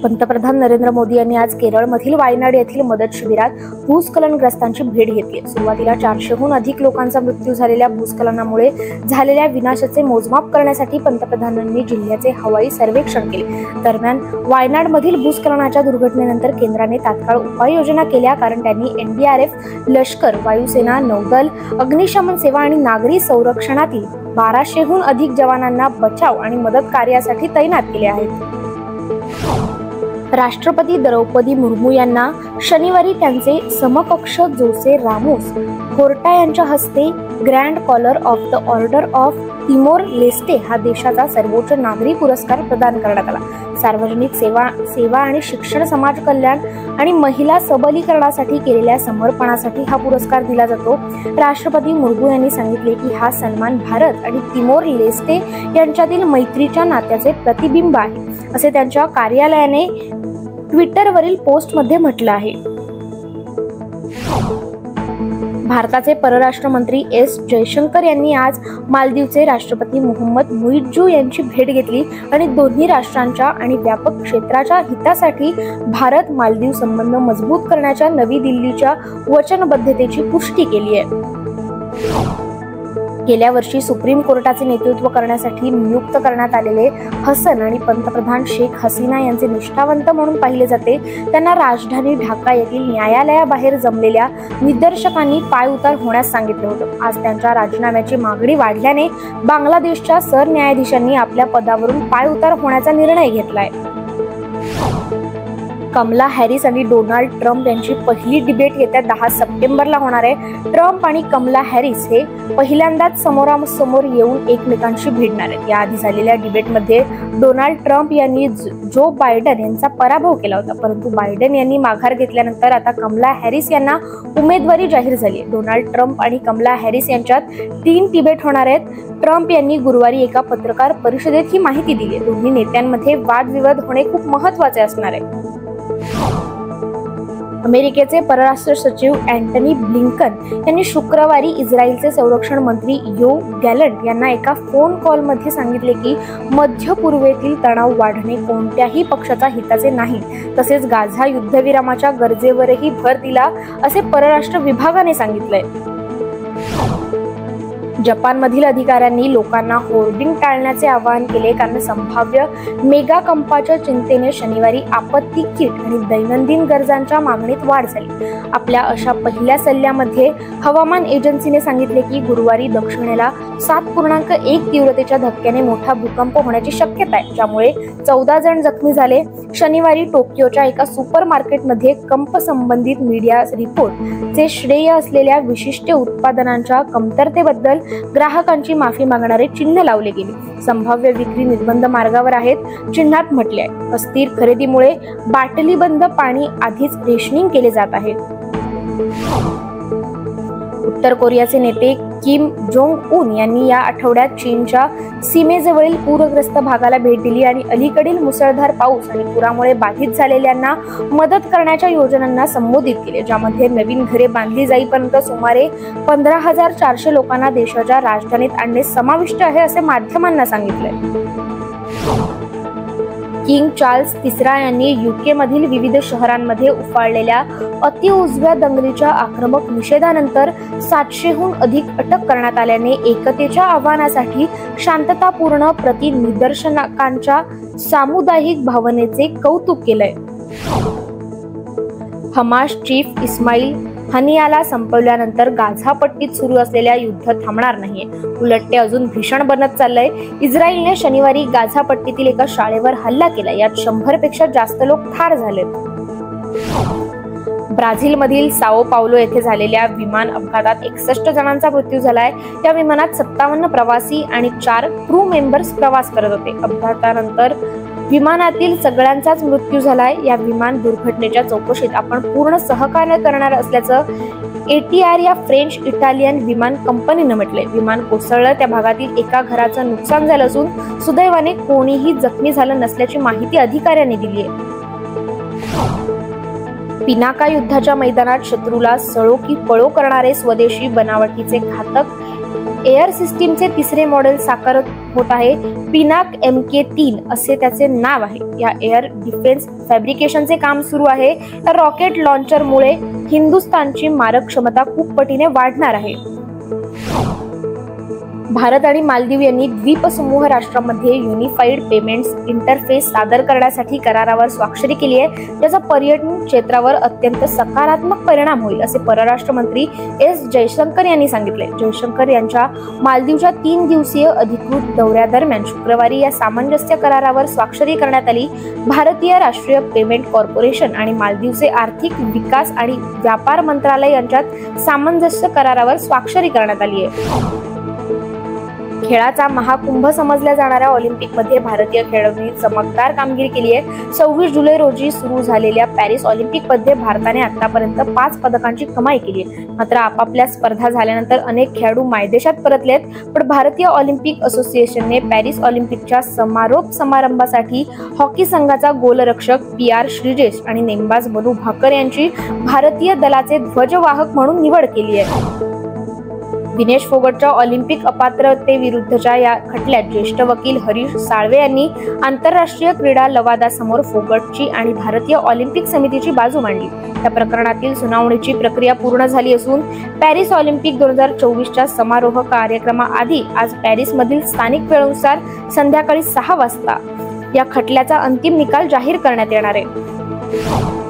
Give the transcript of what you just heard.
पंतप्रधान नरेंद्र मोदी यांनी आज केरळमधील वायनाड येथील मदत शिबिरात भूस्खलनग्रस्तांची भेट घेतली। सुरुवातीला 400हून अधिक लोकांचा मृत्यू झालेल्या भूस्खलनामुळे झालेल्या विनाशाचे मोजमाप करण्यासाठी पंतप्रधानांनी जिल्ह्याचे हवाई सर्वेक्षण केले। दरम्यान वायनाडमधील भूस्खलनाच्या दुर्घटनेनंतर केंद्राने तात्काळ उपाययोजना केल्या, कारण त्यांनी एनडीआरएफ, लष्कर, वायुसेना, नौदल, अग्निशमन सेवा आणि नागरी संरक्षणातील 1200हून अधिक जवानांना बचाव आणि मदत कार्यासाठी तैनात केले आहेत। राष्ट्रपती द्रौपदी मुर्मू यांना शनिवारी त्यांचे समकक्ष जोसे रामोस होर्टा यांच्या हस्ते Grand Collar of the Order of Timor Leste हा देशाचा सर्वोच्च नागरी पुरस्कार प्रदान करण्यात आला। सार्वजनिक सेवा आणि शिक्षण, समाज कल्याण आणि महिला सबलीकरणासाठी केलेल्या समर्पणासाठी हा पुरस्कार दिला जातो। राष्ट्रपती मुर्मू यांनी सांगितले की हा सन्मान भारत आणि तिमोर लेस्टे यांच्यातील मैत्रीच्या नात्याचे प्रतिबिंब आहे, असे त्यांच्या कार्यालयाने ट्विटरवरील पोस्टमध्ये म्हटलं आहे। भारताचे परराष्ट्र मंत्री एस जयशंकर यांनी आज मालदीवचे राष्ट्रपती मोहम्मद मुइज्जू यांची भेट घेतली आणि दोन्ही राष्ट्रांच्या आणि व्यापक क्षेत्राच्या हितासाठी भारत मालदीव संबंध मजबूत करण्याच्या नवी दिल्लीच्या वचनबद्धतेची पुष्टी केली आहे। गेल्या वर्षी सुप्रीम कोर्टाचे नेतृत्व करण्यासाठी नियुक्त करण्यात आलेले हसन आणि पंतप्रधान शेख हसीना यांचे निष्ठावंत म्हणून पाहिले जाते। त्यांना राजधानी ढाका येथील न्यायालयाबाहेर जमलेल्या निदर्शकांनी पायउतार होण्यास सांगितले होते। आज त्यांच्या राजीनाम्याची मागणी वाढल्याने बांगलादेशच्या सरन्यायाधीशांनी आपल्या पदावरून पायउतार होण्याचा निर्णय घेतलाय। कमला हॅरिस आणि डोनाल्ड ट्रम्प यांची पहिली डिबेट येत्या 10 सप्टेंबरला होणार आहे। ट्रम्प आणि कमला हॅरिस हे पहिल्यांदाच समोरासमोर येऊन एकमेकांशी भिडणार आहेत। याआधी झालेल्या डिबेटमध्ये डोनाल्ड ट्रम्प यांनी जो बायडन यांचा पराभव केला होता, परंतु बायडन यांनी माघार घेतल्यानंतर आता कमला हॅरिस यांना उमेदवारी जाहीर झाली आहे। डोनाल्ड ट्रम्प आणि कमला हॅरिस यांच्यात 3 डिबेट होणार आहेत। ट्रम्प यांनी गुरुवारी एका पत्रकार परिषदेत ही माहिती दिली। दोन्ही नेत्यांमध्ये वादविवाद होणे खूप महत्त्वाचे असणार आहे। अमेरिकेचे परराष्ट्र सचिव अँटनी ब्लिंकन यांनी शुक्रवारी इस्रायलचे संरक्षण मंत्री योआव गॅलंट यांना एका फोन कॉलमध्ये सांगितले की मध्य पूर्वेतील तणाव वाढणे कोणत्याही पक्षाच्या हिताचे नाही, तसेच गाझा युद्धविरामाच्या गरजेवरही भर दिला, असे परराष्ट्र विभागाने सांगितले। जपानमधील अधिकाऱ्यांनी लोकांना होर्डिंग टाळण्याचे आवाहन केले, कारण संभाव्य मेगा कंपाच्या चिंतेने शनिवारी आपत्ती किट आणि दैनंदिन गरजांच्या मागणीत वाढ झाली। आपल्या अशा पहिल्या सल्ल्यामध्ये हवामान एजन्सीने सांगितले की गुरुवारी दक्षिणेला 7.1 तीव्रतेच्या धक्क्याने मोठा भूकंप होण्याची शक्यता आहे, ज्यामुळे 14 जण जखमी झाले। शनिवारी टोकियोच्या एका सुपरमार्केटमध्ये कंप संबंधित मीडिया रिपोर्टचे श्रेय असलेल्या विशिष्ट उत्पादनांच्या कमतरतेबद्दल ग्राहकांची माफी मागणारे चिन्ह लावले गेले। संभाव्य विक्री निर्बंध मार्गावर आहेत, चिन्हात म्हटले आहे। अस्थिर खरेदीमुळे बाटलीबंद पाणी आधीच रेशनिंग केले जात आहे। उत्तर कोरियाचे नेते किम जोंग उन यांनी या आठवड्यात चीनच्या सीमेजवळील पूरग्रस्त भागाला भेट दिली आणि अलीकडील मुसळधार पाऊस आणि पुरामुळे बाधित झालेल्यांना मदत करण्याच्या योजनांना संबोधित केले, ज्यामध्ये नवीन घरे बांधली जाईपर्यंत सुमारे 15,400 लोकांना देशाच्या राजधानीत आणणे समाविष्ट आहे, असे माध्यमांना सांगितले। किंग चार्ल्स तिसरा यांनी यूके मधील विविध शहरांमध्ये उफाळलेल्या अतिउजव्या दंगलीच्या आक्रमक निषेधानंतर 700हून अधिक अटक करण्यात आल्याने एकतेच्या आव्हानासाठी शांततापूर्ण प्रतिनिदर्शकांच्या सामुदायिक भावनेचे कौतुक केलंय। हमास चीफ इस्माईल हनियाला संपवल्यानंतर गाझा पट्टीत सुरू असलेल्या युद्ध थांबणार नाहीये, उलट ते अजून भीषण बनत चाललंय। इस्रायलने शनिवारी गाझा पट्टीतील एका शाळेवर हल्ला केला, यात 100 पेक्षा जास्त लोक ठार झालेत। ब्राझीलमधील साओ पावलो येथे झालेल्या विमान अपघातात 61 जणांचा मृत्यू झालाय। या विमानात 57 प्रवासी आणि 4 क्रू मेंबर्स प्रवास करत होते। अपघातानंतर विमानातील सगळ्यांचाच मृत्यू झालाय। या विमान दुर्घटनेच्या चौकशीत आपण पूर्ण सहकार्य करणार असल्याचं एटीआर या फ्रेंच इटालियन विमान कंपनीने म्हटलंय। विमान कोसळलं त्या भागातील एका घराचं नुकसान झालं असून सुदैवाने कोणीही जखमी झालं नसल्याची माहिती अधिकाऱ्यांनी दिली आहे। पिनाका युद्धाच्या मैदानात शत्रूला सळो की पळो करणारे स्वदेशी बनावटीचे घातक एअर सिस्टीमचे तिसरे मॉडेल साकार होत आहे. पिनाक MK3 असे त्याचे नाव आहे. या एअर डिफेन्स फॅब्रिकेशनचे काम सुरू आहे. या रॉकेट लॉन्चरमुळे हिंदुस्थानची मारक क्षमता खूप पटीने वाढणार आहे. भारत आणि मालदीव यांनी द्वीपसमूह राष्ट्रांमध्ये युनिफाईड पेमेंट्स इंटरफेस सादर करण्यासाठी करारावर स्वाक्षरी केली आहे, ज्याचा पर्यटन क्षेत्रावर अत्यंत सकारात्मक परिणाम होईल असे परराष्ट्र मंत्री S जयशंकर यांनी सांगितले. जयशंकर यांच्या मालदीवच्या 3 दिवसीय अधिकृत दौऱ्यादरम्यान शुक्रवारी या सामंजस्य करारावर स्वाक्षरी करण्यात आली. भारतीय राष्ट्रीय पेमेंट कॉर्पोरेशन आणि मालदीवचे आर्थिक विकास आणि व्यापार मंत्रालय यांच्यात सामंजस्य करारावर स्वाक्षरी करण्यात आली आहे. खेळाचा महाकुंभ समजल्या जाणाऱ्या ऑलिम्पिकमध्ये भारतीय खेळाडूंनी चमकदार कामगिरी केली आहे. 26 जुलै रोजी सुरू झालेल्या पॅरिस ऑलिम्पिकमध्ये भारताने आतापर्यंत 5 पदकांची कमाई केली आहे. मात्र आपापल्या स्पर्धा झाल्यानंतर अनेक खेळाडू मायदेशात परतलेत. पण भारतीय ऑलिम्पिक असोसिएशनने पॅरिस ऑलिम्पिकच्या समारोप समारंभासाठी हॉकी संघाचा गोलरक्षक PR श्रीजेश आणि नेमबाज मनू भाकर यांची भारतीय दलाचे ध्वजवाहक म्हणून निवड केली आहे. विनेश फोगटच्या ऑलिम्पिक अपात्रतेविरुद्धच्या या खटल्यात ज्येष्ठ वकील हरीश साळवे यांनी आंतरराष्ट्रीय क्रीडा लवादासमोर फोगटची आणि भारतीय ऑलिम्पिक समितीची बाजू मांडली. या प्रकरणातील सुनावणीची प्रक्रिया पूर्ण झाली असून पॅरिस ऑलिम्पिक 2024च्या समारोह कार्यक्रमाआधी आज पॅरिसमधील स्थानिक वेळेनुसार संध्याकाळी 6 वाजता या खटल्याचा अंतिम निकाल जाहीर करण्यात येणार आहे.